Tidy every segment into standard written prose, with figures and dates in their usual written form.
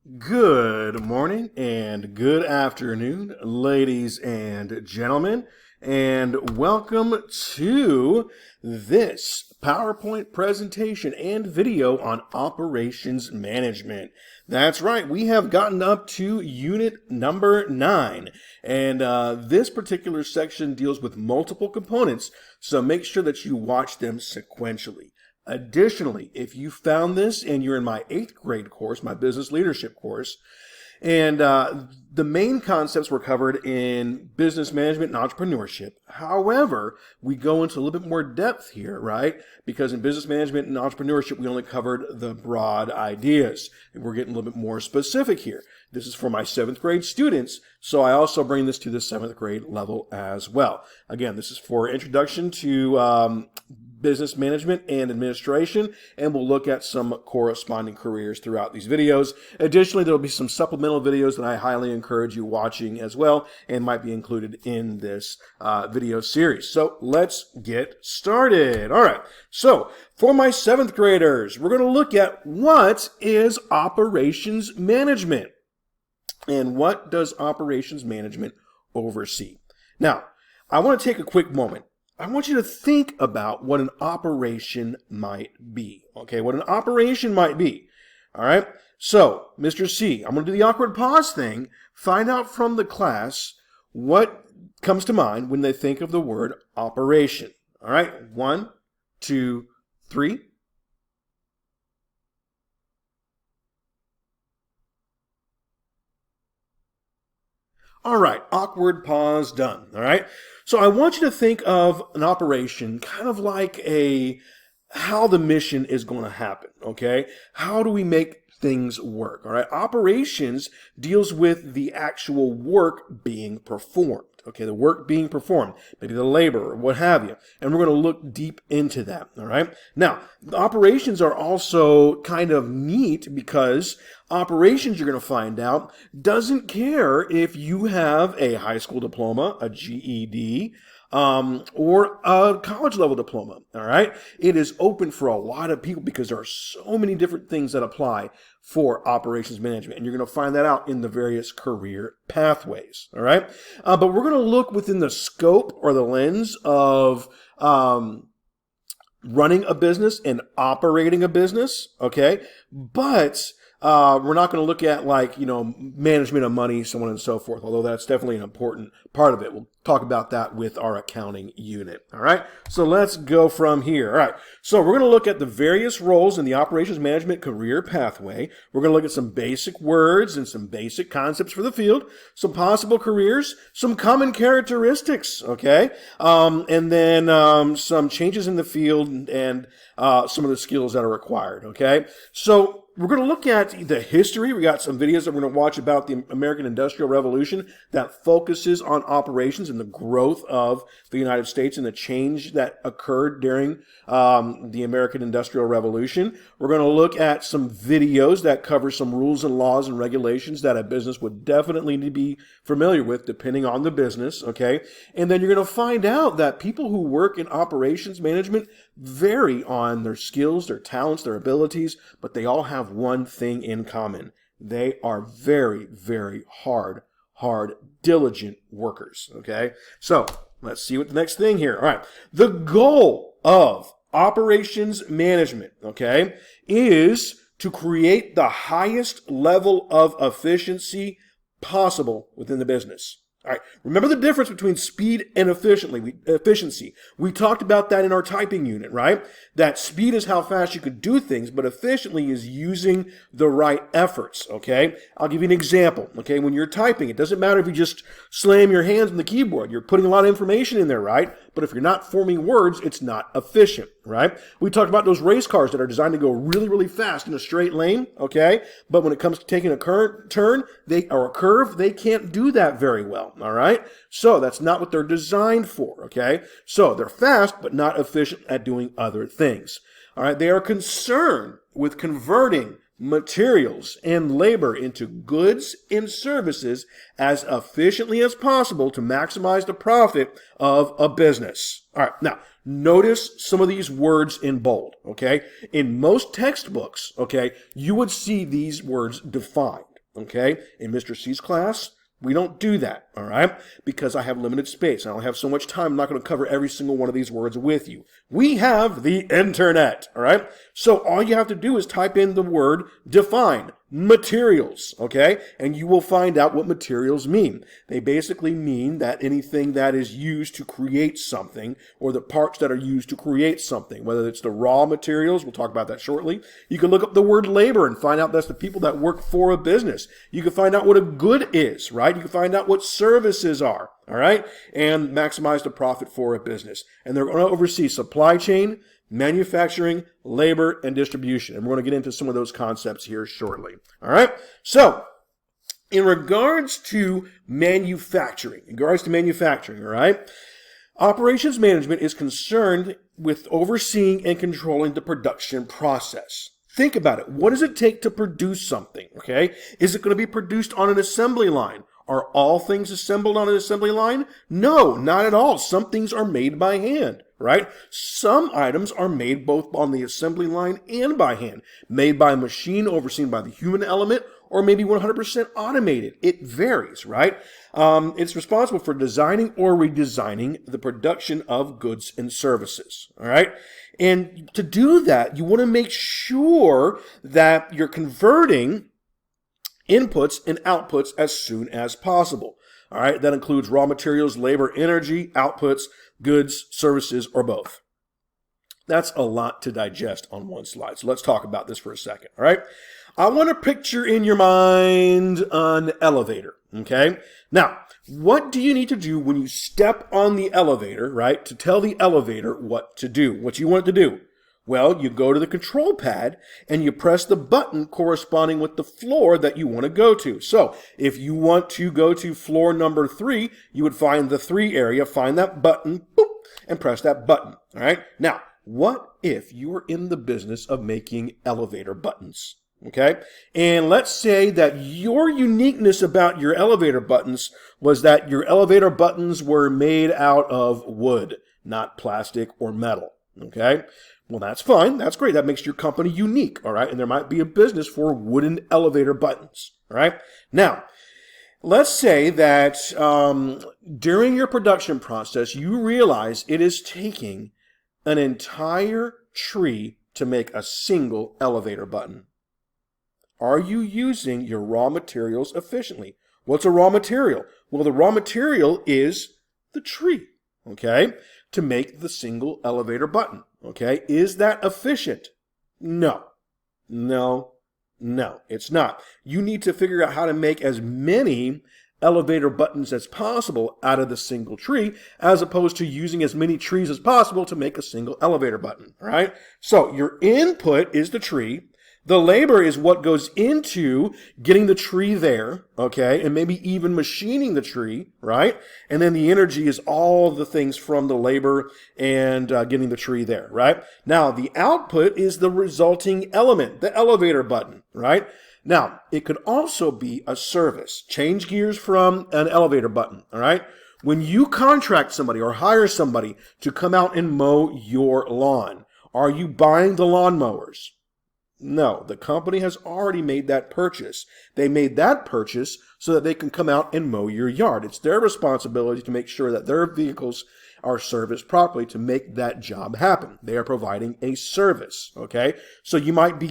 Good morning and good afternoon, ladies and gentlemen, and welcome to this PowerPoint presentation and video on operations management. That's right, we have gotten up to unit number 9, and this particular section deals with multiple components, so make sure that you watch them sequentially. Additionally, if you found this and you're in my 8th grade course, my business leadership course, and the main concepts were covered in business management and entrepreneurship. However, we go into a little bit more depth here, right? Because in business management and entrepreneurship, we only covered the broad ideas. And we're getting a little bit more specific here. This is for my 7th grade students, so I also bring this to the 7th grade level as well. Again, this is for introduction to business management and administration, and we'll look at some corresponding careers throughout these videos. Additionally, there will be some supplemental videos that I highly encourage you watching as well, and might be included in this video series. So let's get started. All right, so for my 7th graders, we're going to look at what is operations management and what does operations management oversee. Now, I want to take a quick moment. I want you to think about what an operation might be. Okay, what an operation might be. All right, so Mr. C, I'm going to do the awkward pause thing. Find out from the class what comes to mind when they think of the word operation. All right, 1, 2, 3. All right, awkward pause done. All right. So I want you to think of an operation kind of like how the mission is going to happen. Okay. How do we make things work? All right. Operations deals with the actual work being performed. Okay, the work being performed, maybe the labor or what have you. And we're going to look deep into that, all right? Now, the operations are also kind of neat because operations, you're going to find out, doesn't care if you have a high school diploma, a GED, or a college level diploma, all right? It is open for a lot of people because there are so many different things that apply for operations management, and you're going to find that out in the various career pathways, all right? But we're going to look within the scope or the lens of running a business and operating a business, okay? But we're not going to look at management of money, so on and so forth, although that's definitely an important part of it. We'll talk about that with our accounting unit. All right. So let's go from here. All right. So we're going to look at the various roles in the operations management career pathway. We're going to look at some basic words and some basic concepts for the field, some possible careers, some common characteristics. Okay. And then some changes in the field and some of the skills that are required. Okay. So we're going to look at the history. We got some videos that we're going to watch about the American Industrial Revolution that focuses on operations and the growth of the United States and the change that occurred during the American Industrial Revolution. We're going to look at some videos that cover some rules and laws and regulations that a business would definitely need to be familiar with depending on the business, okay? And then you're going to find out that people who work in operations management vary on their skills, their talents, their abilities, but they all have one thing in common. They are very, very hard, diligent workers, okay? So let's see what the next thing here. All right. The goal of operations management, okay, is to create the highest level of efficiency possible within the business. All right. Remember the difference between speed and efficiency. We talked about that in our typing unit, right? That speed is how fast you could do things, but efficiently is using the right efforts, okay? I'll give you an example, okay? When you're typing, it doesn't matter if you just slam your hands on the keyboard. You're putting a lot of information in there, right? But if you're not forming words, it's not efficient, right? We talked about those race cars that are designed to go really, really fast in a straight lane, okay? But when it comes to taking a turn, or a curve, they can't do that very well, all right? So that's not what they're designed for, okay? So they're fast, but not efficient at doing other things, all right? They are concerned with converting materials and labor into goods and services as efficiently as possible to maximize the profit of a business. All right, now notice some of these words in bold, okay? In most textbooks, okay, you would see these words defined, okay? In Mr. C's class, we don't do that, all right? Because I have limited space. I don't have so much time. I'm not going to cover every single one of these words with you. We have the internet, all right? So all you have to do is type in the word define, materials, okay? And you will find out what materials mean. They basically mean that anything that is used to create something, or the parts that are used to create something, whether it's the raw materials, we'll talk about that shortly. You can look up the word labor and find out that's the people that work for a business. You can find out what a good is, right? You can find out what services are, all right? And maximize the profit for a business. And they're going to oversee supply chain, manufacturing, labor, and distribution. And we're going to get into some of those concepts here shortly. All right? So, in regards to manufacturing, all right, operations management is concerned with overseeing and controlling the production process. Think about it. What does it take to produce something, okay? Is it going to be produced on an assembly line? Are all things assembled on an assembly line? No, not at all. Some things are made by hand, right? Some items are made both on the assembly line and by hand, made by a machine overseen by the human element, or maybe 100% automated. It varies, right? It's responsible for designing or redesigning the production of goods and services, all right? And to do that, you want to make sure that you're converting inputs and outputs as soon as possible. All right, that includes raw materials, labor, energy, outputs, goods, services, or both. That's a lot to digest on one slide. So let's talk about this for a second. All right, I want to picture in your mind an elevator. Okay, now what do you need to do when you step on the elevator, right, to tell the elevator what to do, what you want it to do? Well, you go to the control pad and you press the button corresponding with the floor that you want to go to. So if you want to go to floor number 3, you would find the 3 area, find that button, boop, and press that button. All right. Now, what if you were in the business of making elevator buttons? Okay. And let's say that your uniqueness about your elevator buttons was that your elevator buttons were made out of wood, not plastic or metal. Okay. Well, that's fine. That's great. That makes your company unique, all right? And there might be a business for wooden elevator buttons, all right? Now, let's say that during your production process, you realize it is taking an entire tree to make a single elevator button. Are you using your raw materials efficiently? What's a raw material? Well, the raw material is the tree, okay, to make the single elevator button. Okay, is that efficient? No, it's not. You need to figure out how to make as many elevator buttons as possible out of the single tree, as opposed to using as many trees as possible to make a single elevator button, all right? So your input is the tree. The labor is what goes into getting the tree there, okay, and maybe even machining the tree, right? And then the energy is all the things from the labor and getting the tree there, right? Now, the output is the resulting element, the elevator button, right? Now, it could also be a service. Change gears from an elevator button, all right? When you contract somebody or hire somebody to come out and mow your lawn, are you buying the lawnmowers? No, the company has already made that purchase. They made that purchase so that they can come out and mow your yard. It's their responsibility to make sure that their vehicles are serviced properly to make that job happen. They are providing a service, okay? So you might be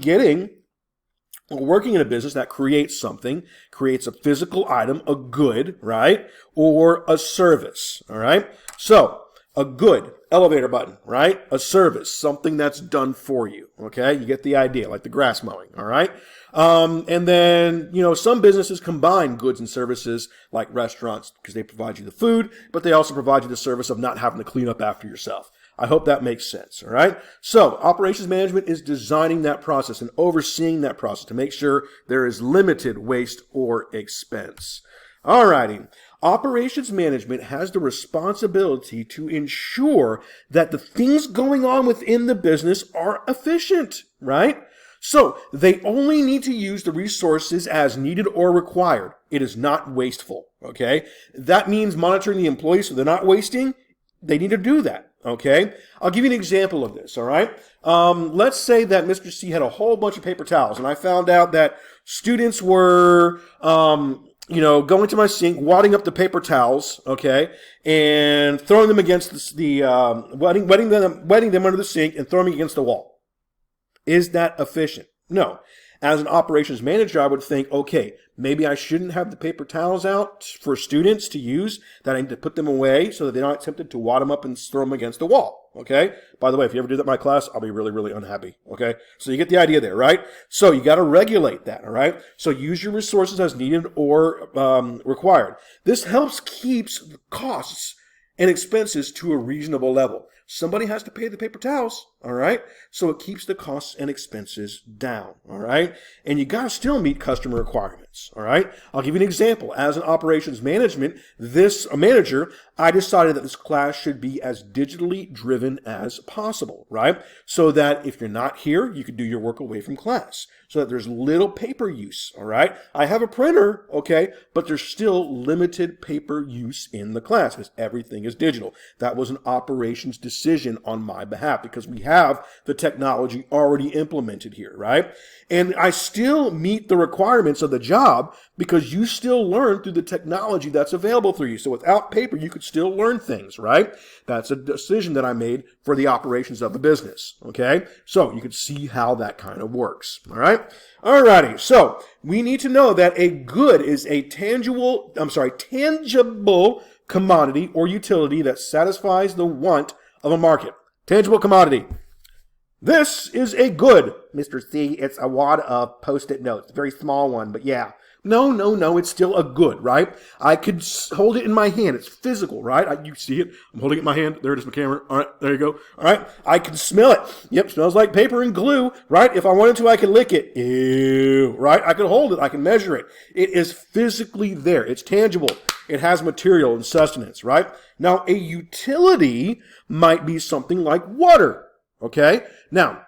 working in a business that creates something, creates a physical item, a good, right? Or a service, all right? So a good, elevator button, right? A service, something that's done for you, okay? You get the idea, like the grass mowing, all right? And then, some businesses combine goods and services like restaurants because they provide you the food, but they also provide you the service of not having to clean up after yourself. I hope that makes sense, all right? So operations management is designing that process and overseeing that process to make sure there is limited waste or expense. All righty. Operations management has the responsibility to ensure that the things going on within the business are efficient, right? So they only need to use the resources as needed or required. It is not wasteful, okay? That means monitoring the employees so they're not wasting. They need to do that, okay? I'll give you an example of this, all right? Let's say that Mr. C had a whole bunch of paper towels, and I found out that students were, going to my sink, wadding up the paper towels, okay, and throwing them against wetting them under the sink and throwing them against the wall. Is that efficient? No. As an operations manager, I would think, okay, maybe I shouldn't have the paper towels out for students to use, that I need to put them away so that they're not tempted to wad them up and throw them against the wall, okay? By the way, if you ever do that in my class, I'll be really, really unhappy, okay? So you get the idea there, right? So you got to regulate that, all right? So use your resources as needed or required. This helps keeps costs and expenses to a reasonable level. Somebody has to pay the paper towels, all right? So it keeps the costs and expenses down, all right? And you got to still meet customer requirements, all right? I'll give you an example. As an operations manager, I decided that this class should be as digitally driven as possible, right? So that if you're not here, you can do your work away from class. So that there's little paper use, all right? I have a printer, okay, but there's still limited paper use in the class because everything is digital. That was an operations decision on my behalf because we have the technology already implemented here, right? And I still meet the requirements of the job because you still learn through the technology that's available through you. So without paper, you could still learn things, right? That's a decision that I made for the operations of the business, okay? So you can see how that kind of works, all right? Alrighty, so we need to know that a good is a tangible commodity or utility that satisfies the want of a market. Tangible commodity. This is a good, Mr. C. It's a wad of Post-it notes. A very small one, but yeah. No, it's still a good, right? I could hold it in my hand. It's physical, right? You see it. I'm holding it in my hand. There it is, my camera. All right, there you go. All right, I can smell it. Yep, smells like paper and glue, right? If I wanted to, I could lick it. Ew, right? I can hold it. I can measure it. It is physically there. It's tangible. It has material and sustenance, right? Now, a utility might be something like water, okay? Now,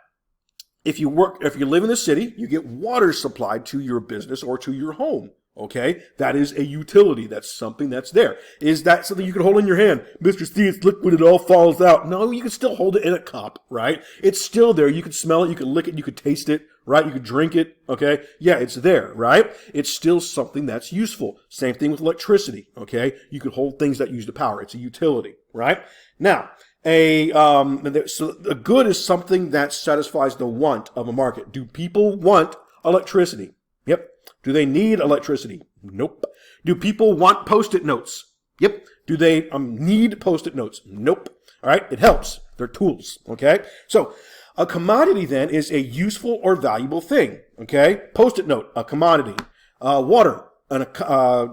if you live in the city, you get water supplied to your business or to your home. Okay, that is a utility. That's something that's there. Is that something you can hold in your hand? Mr. C, it's liquid, it all falls out. No, you can still hold it in a cup, right? It's still there. You can smell it, you can lick it, you can taste it, right? You can drink it, okay? Yeah, it's there, right? It's still something that's useful. Same thing with electricity, okay? You can hold things that use the power. It's a utility, right? Now, so a good is something that satisfies the want of a market. Do people want electricity? Yep. Do they need electricity? Nope. Do people want Post-it notes? Yep. Do they need Post-it notes? Nope. All right. It helps. They're tools. Okay. So a commodity then is a useful or valuable thing. Okay. Post-it note, a commodity. Water, a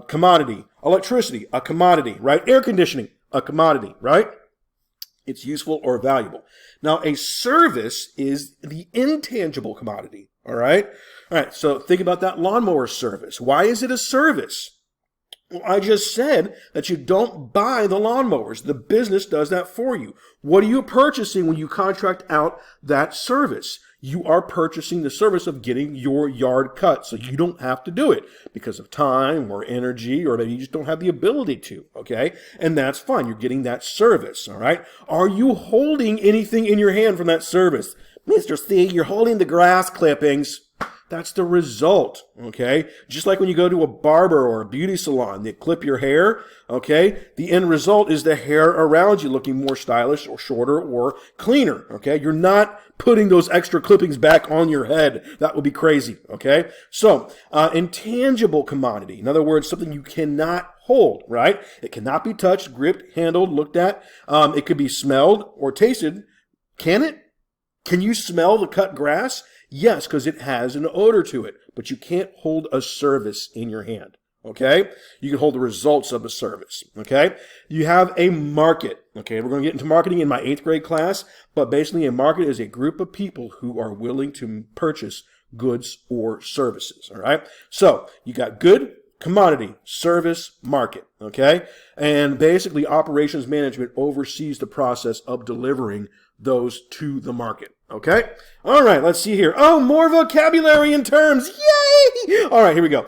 commodity. Electricity, a commodity. Right. Air conditioning, a commodity. Right. It's useful or valuable. Now, a service is the intangible commodity, all right? All right, so think about that lawnmower service. Why is it a service? Well, I just said that you don't buy the lawnmowers. The business does that for you. What are you purchasing when you contract out that service? You are purchasing the service of getting your yard cut, so you don't have to do it because of time or energy, or maybe you just don't have the ability to, okay? And that's fine. You're getting that service, all right? Are you holding anything in your hand from that service? Mr. C, you're holding the grass clippings. That's the result, okay? Just like when you go to a barber or a beauty salon, they clip your hair, okay? The end result is the hair around you looking more stylish or shorter or cleaner, okay? You're not putting those extra clippings back on your head. That would be crazy, okay? So, intangible commodity. In other words, something you cannot hold, right? It cannot be touched, gripped, handled, looked at. It could be smelled or tasted. Can it? Can you smell the cut grass? Yes, because it has an odor to it, but you can't hold a service in your hand, okay? You can hold the results of a service, okay? You have a market, okay? We're going to get into marketing in my 8th grade class, but basically a market is a group of people who are willing to purchase goods or services, all right? So you got good, commodity, service, market, okay? And basically operations management oversees the process of delivering those to the market. Okay? All right, let's see here. Oh, more vocabulary and terms. All right, here we go.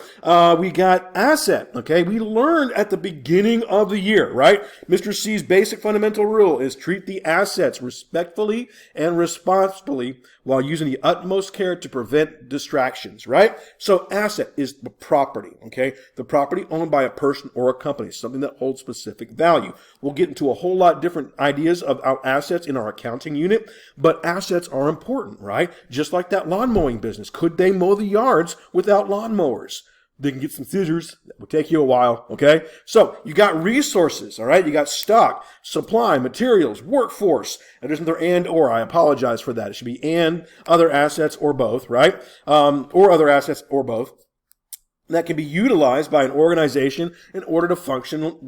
We got asset, okay? We learned at the beginning of the year, right? Mr. C's basic fundamental rule is treat the assets respectfully and responsibly while using the utmost care to prevent distractions, right? So asset is the property, okay? The property owned by a person or a company, something that holds specific value. We'll get into a whole lot different ideas of our assets in our accounting unit, but assets are important, right? Just like that lawn mowing business. Could they mow the yards without lawnmowers? They can get some scissors. That will take you a while, okay? So you got resources, all right? You got stock, supply, materials, workforce. It isn't there and or. I apologize for that. It should be and other assets or both, right? Or other assets or both. That can be utilized by an organization in order to function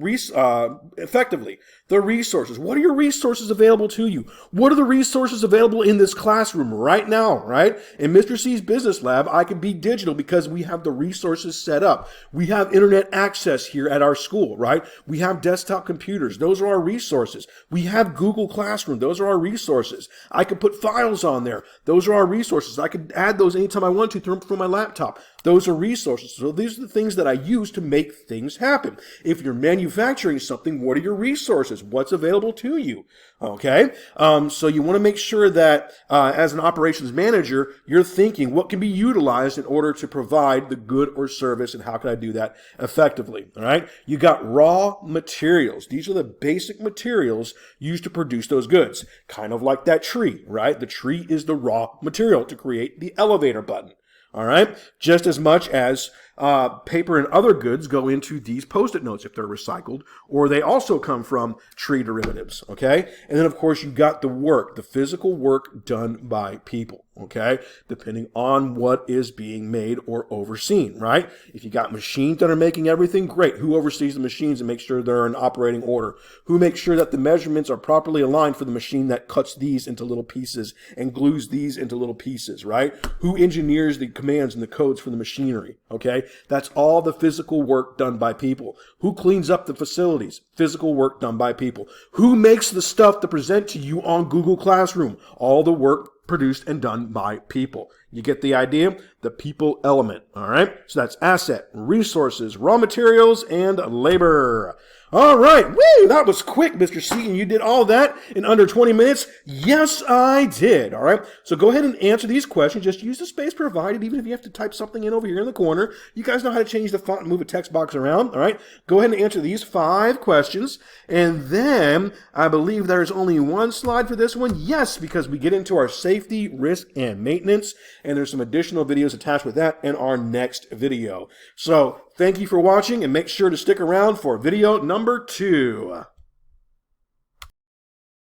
effectively. The resources. What are your resources available to you? What are the resources available in this classroom right now, right? In Mr. C's Business Lab, I can be digital because we have the resources set up. We have internet access here at our school, right? We have desktop computers. Those are our resources. We have Google Classroom. Those are our resources. I can put files on there. Those are our resources. I can add those anytime I want to through my laptop. Those are resources. So these are the things that I use to make things happen. If you're manufacturing something, what are your resources? What's available to you? Okay. So you want to make sure that as an operations manager, you're thinking what can be utilized in order to provide the good or service, and how can I do that effectively? All right. You got raw materials. These are the basic materials used to produce those goods. Kind of like that tree, right? The tree is the raw material to create the elevator button. All right. Just as much as paper and other goods go into these Post-it notes if they're recycled, or they also come from tree derivatives. Okay. And then, of course, you got the work, the physical work done by people. Okay. Depending on what is being made or overseen, right? If you got machines that are making everything, great. Who oversees the machines and makes sure they're in operating order? Who makes sure that the measurements are properly aligned for the machine that cuts these into little pieces and glues these into little pieces, right? Who engineers the commands and the codes for the machinery? Okay. That's all the physical work done by people. Who cleans up the facilities? Physical work done by people. Who makes the stuff to present to you on Google Classroom? All the work produced and done by people. You get the idea? The people element. All right. So that's asset, resources, raw materials, and labor. All right. Woo! That was quick, Mr. C. And you did all that in under 20 minutes? Yes, I did. All right. So go ahead and answer these questions. Just use the space provided, even if you have to type something in over here in the corner. You guys know how to change the font and move a text box around. All right. Go ahead and answer these 5 questions. And then I believe there's only one slide for this one. Yes, because we get into our safety, risk, and maintenance. And there's some additional videos attached with that in our next video. So thank you for watching, and make sure to stick around for video number 2.